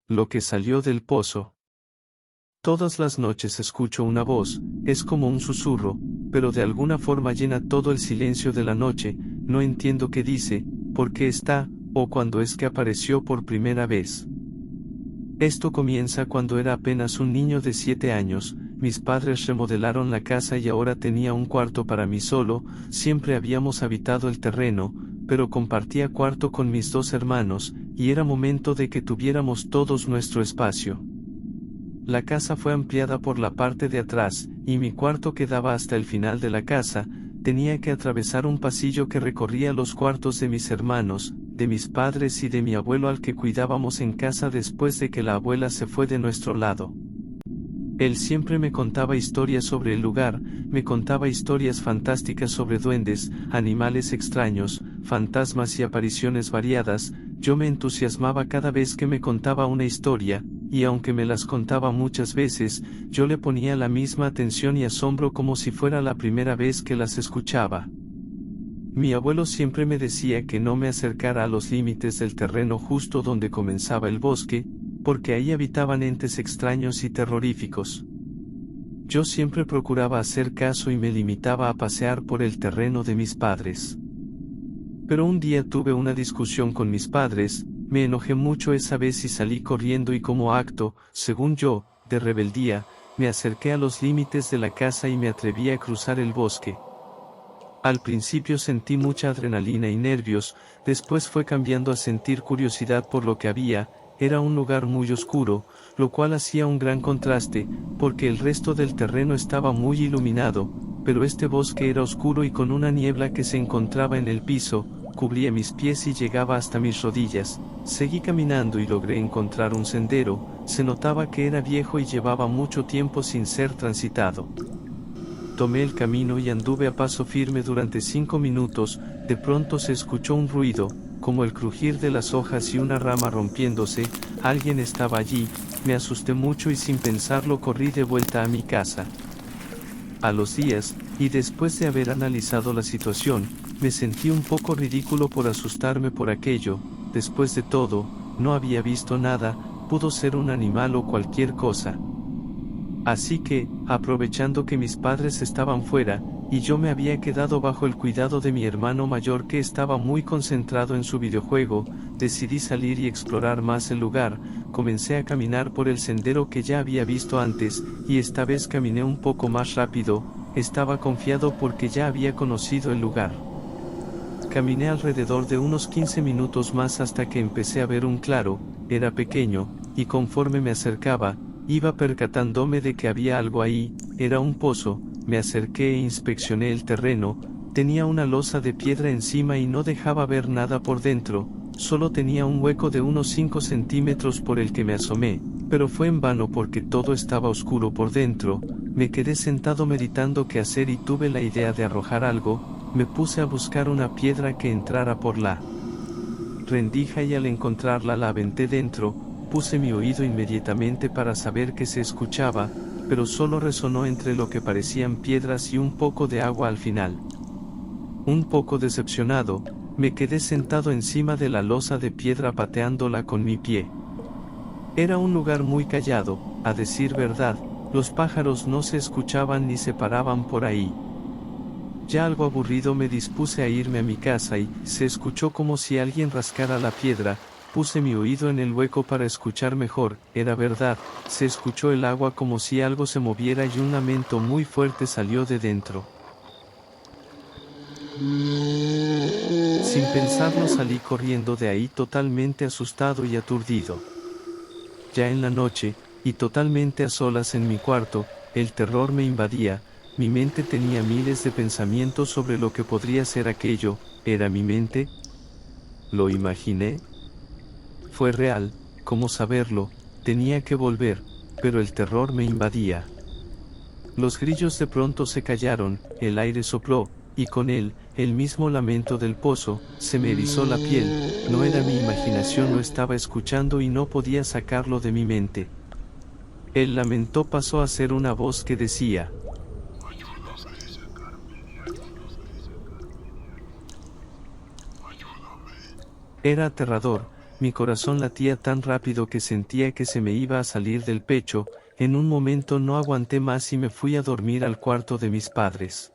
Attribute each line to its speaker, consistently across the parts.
Speaker 1: Lo que salió del pozo. Todas las noches escucho una voz, es como un susurro, pero de alguna forma llena todo el silencio de la noche, no entiendo qué dice, por qué está, o cuándo es que apareció por primera vez. Esto comienza cuando era apenas un niño de 7 años, mis padres remodelaron la casa y ahora tenía un cuarto para mí solo, siempre habíamos habitado el terreno, pero compartía cuarto con mis 2 hermanos, y era momento de que tuviéramos todos nuestro espacio. La casa fue ampliada por la parte de atrás, y mi cuarto quedaba hasta el final de la casa, tenía que atravesar un pasillo que recorría los cuartos de mis hermanos, de mis padres y de mi abuelo al que cuidábamos en casa después de que la abuela se fue de nuestro lado. Él siempre me contaba historias sobre el lugar, me contaba historias fantásticas sobre duendes, animales extraños, fantasmas y apariciones variadas. Yo me entusiasmaba cada vez que me contaba una historia, y aunque me las contaba muchas veces, yo le ponía la misma atención y asombro como si fuera la primera vez que las escuchaba. Mi abuelo siempre me decía que no me acercara a los límites del terreno justo donde comenzaba el bosque, porque ahí habitaban entes extraños y terroríficos. Yo siempre procuraba hacer caso y me limitaba a pasear por el terreno de mis padres. Pero un día tuve una discusión con mis padres, me enojé mucho esa vez y salí corriendo y como acto, según yo, de rebeldía, me acerqué a los límites de la casa y me atreví a cruzar el bosque. Al principio sentí mucha adrenalina y nervios, después fue cambiando a sentir curiosidad por lo que había. Era un lugar muy oscuro, lo cual hacía un gran contraste, porque el resto del terreno estaba muy iluminado, pero este bosque era oscuro y con una niebla que se encontraba en el piso, cubría mis pies y llegaba hasta mis rodillas. Seguí caminando y logré encontrar un sendero, se notaba que era viejo y llevaba mucho tiempo sin ser transitado. Tomé el camino y anduve a paso firme durante 5 minutos, de pronto se escuchó un ruido, como el crujir de las hojas y una rama rompiéndose, alguien estaba allí, me asusté mucho y sin pensarlo corrí de vuelta a mi casa. A los días, y después de haber analizado la situación, me sentí un poco ridículo por asustarme por aquello, después de todo, no había visto nada, pudo ser un animal o cualquier cosa. Así que, aprovechando que mis padres estaban fuera, y yo me había quedado bajo el cuidado de mi hermano mayor que estaba muy concentrado en su videojuego, decidí salir y explorar más el lugar. Comencé a caminar por el sendero que ya había visto antes, y esta vez caminé un poco más rápido, estaba confiado porque ya había conocido el lugar. Caminé alrededor de unos 15 minutos más hasta que empecé a ver un claro, era pequeño, y conforme me acercaba, iba percatándome de que había algo ahí, era un pozo. Me acerqué e inspeccioné el terreno, tenía una losa de piedra encima y no dejaba ver nada por dentro, solo tenía un hueco de unos 5 centímetros por el que me asomé, pero fue en vano porque todo estaba oscuro por dentro. Me quedé sentado meditando qué hacer y tuve la idea de arrojar algo. Me puse a buscar una piedra que entrara por la rendija y al encontrarla la aventé dentro. Puse mi oído inmediatamente para saber qué se escuchaba, pero solo resonó entre lo que parecían piedras y un poco de agua al final. Un poco decepcionado, me quedé sentado encima de la losa de piedra pateándola con mi pie. Era un lugar muy callado, a decir verdad, los pájaros no se escuchaban ni se paraban por ahí. Ya algo aburrido me dispuse a irme a mi casa y se escuchó como si alguien rascara la piedra. Puse mi oído en el hueco para escuchar mejor, era verdad, se escuchó el agua como si algo se moviera y un lamento muy fuerte salió de dentro. Sin pensarlo salí corriendo de ahí totalmente asustado y aturdido. Ya en la noche, y totalmente a solas en mi cuarto, el terror me invadía, mi mente tenía miles de pensamientos sobre lo que podría ser aquello. ¿Era mi mente? ¿Lo imaginé? Fue real, ¿cómo saberlo? Tenía que volver, pero el terror me invadía. Los grillos de pronto se callaron, el aire sopló, y con él, el mismo lamento del pozo. Se me erizó la piel, no era mi imaginación, lo estaba escuchando y no podía sacarlo de mi mente. El lamento pasó a ser una voz que decía: era aterrador, mi corazón latía tan rápido que sentía que se me iba a salir del pecho. En un momento no aguanté más y me fui a dormir al cuarto de mis padres.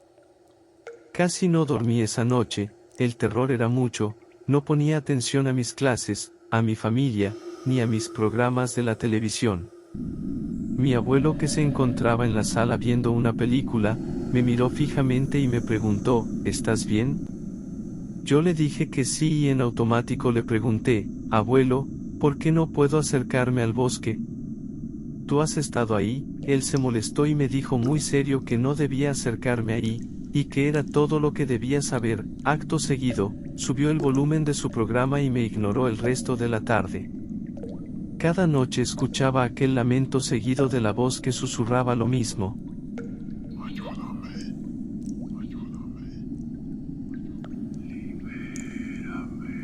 Speaker 1: Casi no dormí esa noche, el terror era mucho, no ponía atención a mis clases, a mi familia, ni a mis programas de la televisión. Mi abuelo, que se encontraba en la sala viendo una película, me miró fijamente y me preguntó, ¿estás bien? Yo le dije que sí y en automático le pregunté, abuelo, ¿por qué no puedo acercarme al bosque? ¿Tú has estado ahí? Él se molestó y me dijo muy serio que no debía acercarme ahí, y que era todo lo que debía saber. Acto seguido, subió el volumen de su programa y me ignoró el resto de la tarde. Cada noche escuchaba aquel lamento seguido de la voz que susurraba lo mismo.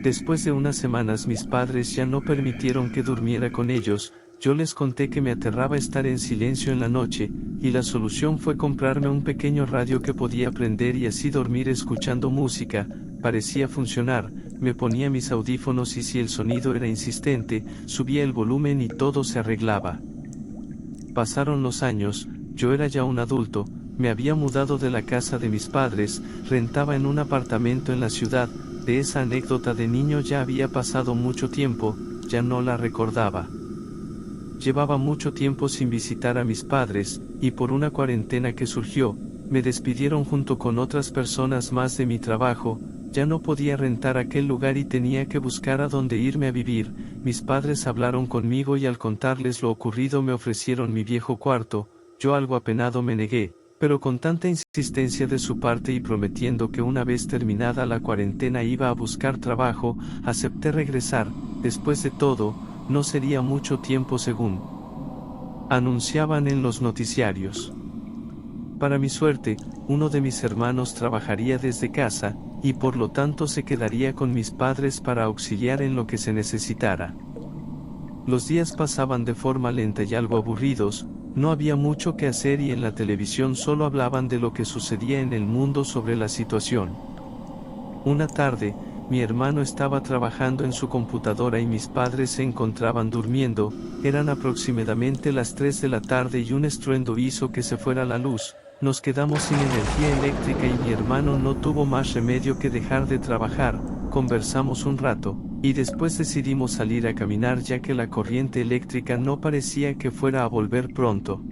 Speaker 1: Después de unas semanas mis padres ya no permitieron que durmiera con ellos. Yo les conté que me aterraba estar en silencio en la noche, y la solución fue comprarme un pequeño radio que podía prender y así dormir escuchando música. Parecía funcionar, me ponía mis audífonos y si el sonido era insistente, subía el volumen y todo se arreglaba. Pasaron los años, yo era ya un adulto, me había mudado de la casa de mis padres, rentaba en un apartamento en la ciudad. De esa anécdota de niño ya había pasado mucho tiempo, ya no la recordaba. Llevaba mucho tiempo sin visitar a mis padres, y por una cuarentena que surgió, me despidieron junto con otras personas más de mi trabajo. Ya no podía rentar aquel lugar y tenía que buscar a dónde irme a vivir. Mis padres hablaron conmigo y al contarles lo ocurrido me ofrecieron mi viejo cuarto. Yo algo apenado me negué, pero con tanta insistencia de su parte y prometiendo que una vez terminada la cuarentena iba a buscar trabajo, acepté regresar. Después de todo, no sería mucho tiempo según anunciaban en los noticiarios. Para mi suerte, uno de mis hermanos trabajaría desde casa, y por lo tanto se quedaría con mis padres para auxiliar en lo que se necesitara. Los días pasaban de forma lenta y algo aburridos, no había mucho que hacer y en la televisión solo hablaban de lo que sucedía en el mundo sobre la situación. Una tarde, mi hermano estaba trabajando en su computadora y mis padres se encontraban durmiendo. Eran aproximadamente las 3 de la tarde y un estruendo hizo que se fuera la luz. Nos quedamos sin energía eléctrica y mi hermano no tuvo más remedio que dejar de trabajar. Conversamos un rato, y después decidimos salir a caminar ya que la corriente eléctrica no parecía que fuera a volver pronto.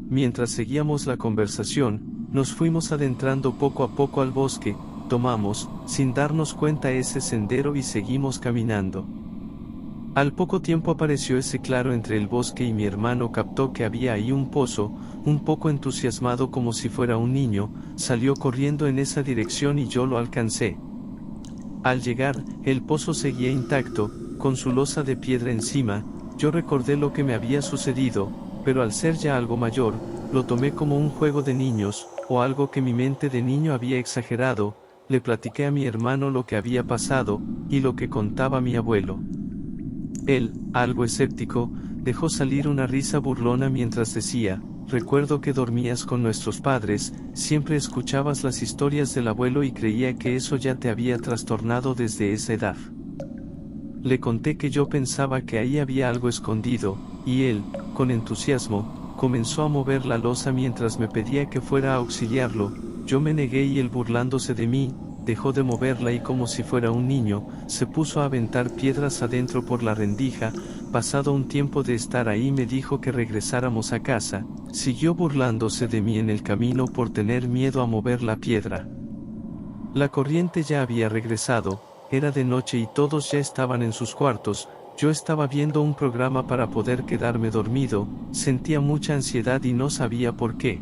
Speaker 1: Mientras seguíamos la conversación, nos fuimos adentrando poco a poco al bosque. Tomamos, sin darnos cuenta, ese sendero y seguimos caminando. Al poco tiempo apareció ese claro entre el bosque y mi hermano captó que había ahí un pozo. Un poco entusiasmado como si fuera un niño, salió corriendo en esa dirección y yo lo alcancé. Al llegar, el pozo seguía intacto, con su losa de piedra encima. Yo recordé lo que me había sucedido, pero al ser ya algo mayor, lo tomé como un juego de niños, o algo que mi mente de niño había exagerado. Le platiqué a mi hermano lo que había pasado, y lo que contaba mi abuelo. Él, algo escéptico, dejó salir una risa burlona mientras decía, recuerdo que dormías con nuestros padres, siempre escuchabas las historias del abuelo y creía que eso ya te había trastornado desde esa edad. Le conté que yo pensaba que ahí había algo escondido, y él, con entusiasmo, comenzó a mover la losa mientras me pedía que fuera a auxiliarlo. Yo me negué y él, burlándose de mí, dejó de moverla y como si fuera un niño, se puso a aventar piedras adentro por la rendija. Pasado un tiempo de estar ahí me dijo que regresáramos a casa. Siguió burlándose de mí en el camino por tener miedo a mover la piedra. La corriente ya había regresado, era de noche y todos ya estaban en sus cuartos. Yo estaba viendo un programa para poder quedarme dormido, sentía mucha ansiedad y no sabía por qué.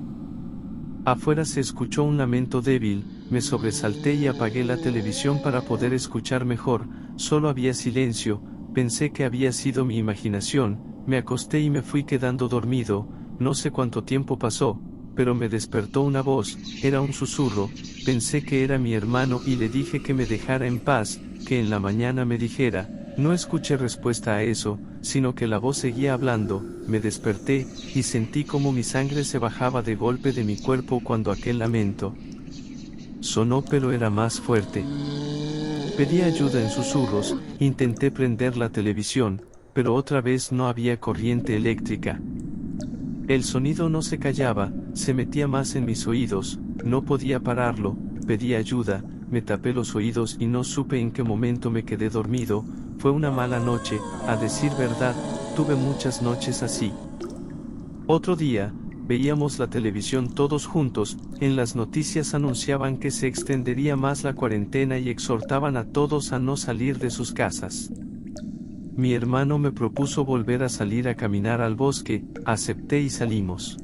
Speaker 1: Afuera se escuchó un lamento débil, me sobresalté y apagué la televisión para poder escuchar mejor. Solo había silencio, pensé que había sido mi imaginación, me acosté y me fui quedando dormido. No sé cuánto tiempo pasó, pero me despertó una voz, era un susurro. Pensé que era mi hermano y le dije que me dejara en paz, que en la mañana me dijera. No escuché respuesta a eso, sino que la voz seguía hablando. Me desperté, y sentí como mi sangre se bajaba de golpe de mi cuerpo cuando aquel lamento sonó, pero era más fuerte. Pedí ayuda en susurros, intenté prender la televisión, pero otra vez no había corriente eléctrica. El sonido no se callaba, se metía más en mis oídos, no podía pararlo, pedí ayuda, me tapé los oídos y no supe en qué momento me quedé dormido. Fue una mala noche, a decir verdad, tuve muchas noches así. Otro día, veíamos la televisión todos juntos, en las noticias anunciaban que se extendería más la cuarentena y exhortaban a todos a no salir de sus casas. Mi hermano me propuso volver a salir a caminar al bosque, acepté y salimos.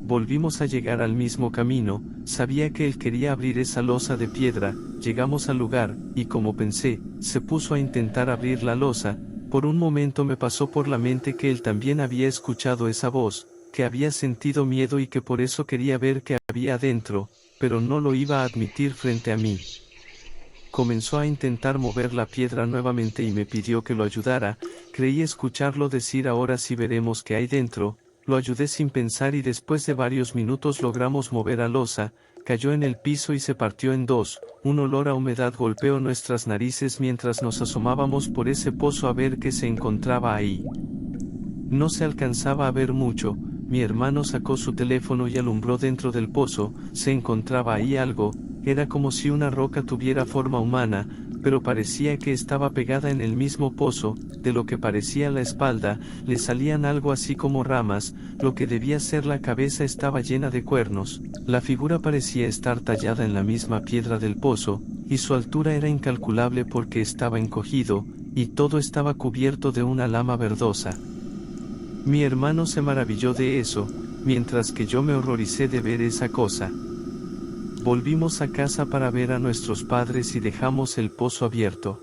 Speaker 1: Volvimos a llegar al mismo camino, sabía que él quería abrir esa losa de piedra, llegamos al lugar, y como pensé, se puso a intentar abrir la losa. Por un momento me pasó por la mente que él también había escuchado esa voz, que había sentido miedo y que por eso quería ver qué había adentro, pero no lo iba a admitir frente a mí. Comenzó a intentar mover la piedra nuevamente y me pidió que lo ayudara, creí escucharlo decir ahora sí veremos qué hay dentro, lo ayudé sin pensar y después de varios minutos logramos mover la losa, cayó en el piso y se partió en dos, un olor a humedad golpeó nuestras narices mientras nos asomábamos por ese pozo a ver qué se encontraba ahí. No se alcanzaba a ver mucho, mi hermano sacó su teléfono y alumbró dentro del pozo, se encontraba ahí algo, era como si una roca tuviera forma humana, pero parecía que estaba pegada en el mismo pozo, de lo que parecía la espalda, le salían algo así como ramas, lo que debía ser la cabeza estaba llena de cuernos, la figura parecía estar tallada en la misma piedra del pozo, y su altura era incalculable porque estaba encogido, y todo estaba cubierto de una lama verdosa. Mi hermano se maravilló de eso, mientras que yo me horroricé de ver esa cosa. Volvimos a casa para ver a nuestros padres y dejamos el pozo abierto.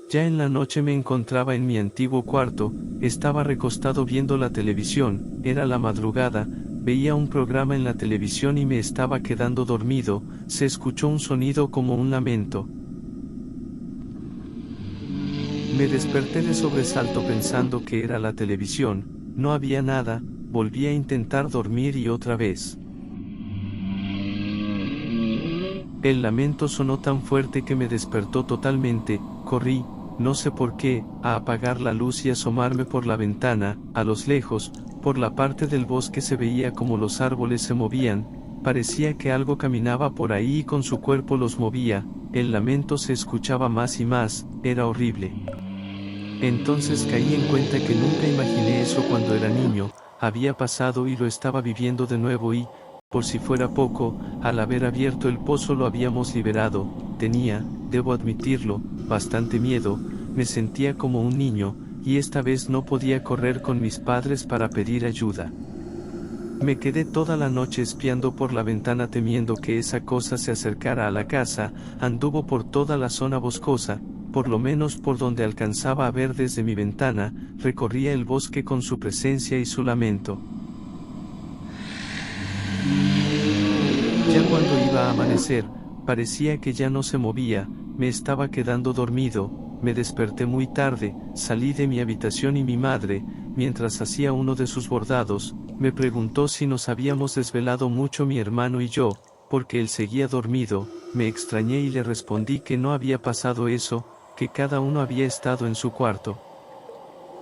Speaker 1: Ya en la noche me encontraba en mi antiguo cuarto, estaba recostado viendo la televisión, era la madrugada, veía un programa en la televisión y me estaba quedando dormido, se escuchó un sonido como un lamento. Me desperté de sobresalto pensando que era la televisión, no había nada, volví a intentar dormir y otra vez. El lamento sonó tan fuerte que me despertó totalmente, corrí, no sé por qué, a apagar la luz y asomarme por la ventana, a los lejos, por la parte del bosque se veía como los árboles se movían, parecía que algo caminaba por ahí y con su cuerpo los movía, el lamento se escuchaba más y más, era horrible. Entonces caí en cuenta que nunca imaginé eso cuando era niño, había pasado y lo estaba viviendo de nuevo y, por si fuera poco, al haber abierto el pozo lo habíamos liberado, tenía, debo admitirlo, bastante miedo, me sentía como un niño, y esta vez no podía correr con mis padres para pedir ayuda. Me quedé toda la noche espiando por la ventana temiendo que esa cosa se acercara a la casa, anduvo por toda la zona boscosa, por lo menos por donde alcanzaba a ver desde mi ventana, recorría el bosque con su presencia y su lamento. Ya cuando iba a amanecer, parecía que ya no se movía, me estaba quedando dormido, me desperté muy tarde, salí de mi habitación y mi madre, mientras hacía uno de sus bordados, me preguntó si nos habíamos desvelado mucho mi hermano y yo, porque él seguía dormido, me extrañé y le respondí que no había pasado eso, que cada uno había estado en su cuarto.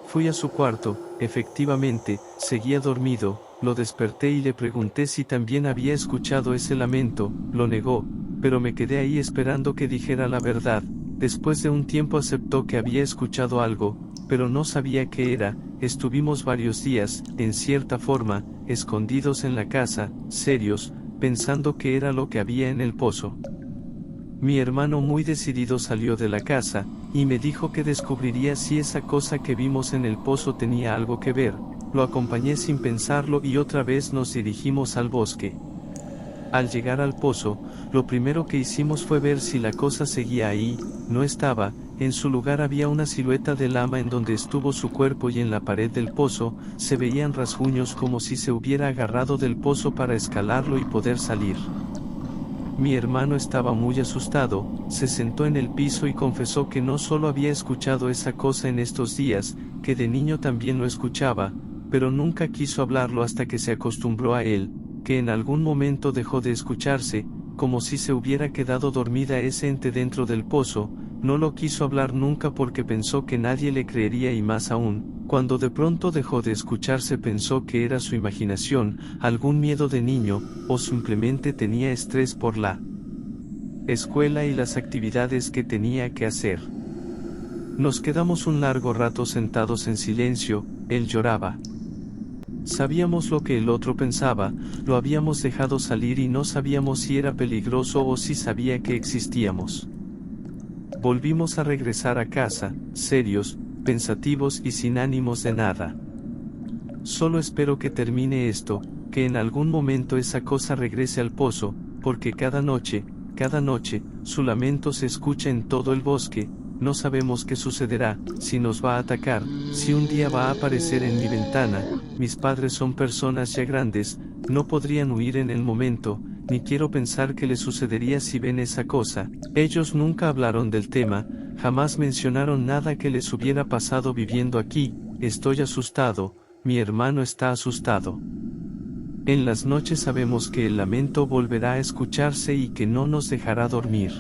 Speaker 1: Fui a su cuarto, efectivamente, seguía dormido, lo desperté y le pregunté si también había escuchado ese lamento, lo negó, pero me quedé ahí esperando que dijera la verdad, después de un tiempo aceptó que había escuchado algo, pero no sabía qué era, estuvimos varios días, en cierta forma, escondidos en la casa, serios, pensando qué era lo que había en el pozo. Mi hermano muy decidido salió de la casa, y me dijo que descubriría si esa cosa que vimos en el pozo tenía algo que ver, lo acompañé sin pensarlo y otra vez nos dirigimos al bosque. Al llegar al pozo, lo primero que hicimos fue ver si la cosa seguía ahí, no estaba, en su lugar había una silueta de lama en donde estuvo su cuerpo y en la pared del pozo, se veían rasguños como si se hubiera agarrado del pozo para escalarlo y poder salir. Mi hermano estaba muy asustado, se sentó en el piso y confesó que no solo había escuchado esa cosa en estos días, que de niño también lo escuchaba, pero nunca quiso hablarlo hasta que se acostumbró a él, que en algún momento dejó de escucharse, como si se hubiera quedado dormida ese ente dentro del pozo. No lo quiso hablar nunca porque pensó que nadie le creería, y más aún, cuando de pronto dejó de escucharse pensó que era su imaginación, algún miedo de niño, o simplemente tenía estrés por la escuela y las actividades que tenía que hacer. Nos quedamos un largo rato sentados en silencio. Él lloraba. Sabíamos lo que el otro pensaba, lo habíamos dejado salir y no sabíamos si era peligroso o si sabía que existíamos. Volvimos a regresar a casa, serios, pensativos y sin ánimos de nada. Solo espero que termine esto, que en algún momento esa cosa regrese al pozo, porque cada noche, su lamento se escucha en todo el bosque. No sabemos qué sucederá, si nos va a atacar, si un día va a aparecer en mi ventana. Mis padres son personas ya grandes, no podrían huir en el momento, ni quiero pensar qué les sucedería si ven esa cosa. Ellos nunca hablaron del tema, jamás mencionaron nada que les hubiera pasado viviendo aquí. Estoy asustado, mi hermano está asustado. En las noches sabemos que el lamento volverá a escucharse y que no nos dejará dormir.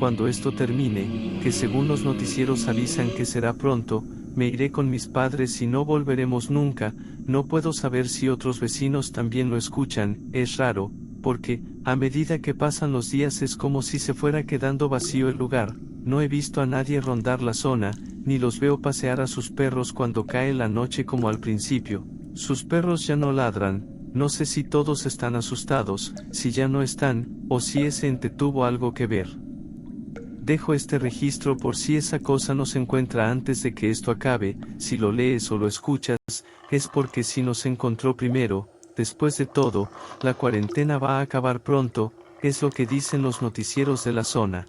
Speaker 1: Cuando esto termine, que según los noticieros avisan que será pronto, me iré con mis padres y no volveremos nunca. No puedo saber si otros vecinos también lo escuchan. Es raro, porque, a medida que pasan los días es como si se fuera quedando vacío el lugar. No he visto a nadie rondar la zona, ni los veo pasear a sus perros cuando cae la noche como al principio. Sus perros ya no ladran. No sé si todos están asustados, si ya no están, o si ese ente tuvo algo que ver. Dejo este registro por si esa cosa nos encuentra antes de que esto acabe. Si lo lees o lo escuchas, es porque sí nos encontró primero. Después de todo, la cuarentena va a acabar pronto, es lo que dicen los noticieros de la zona.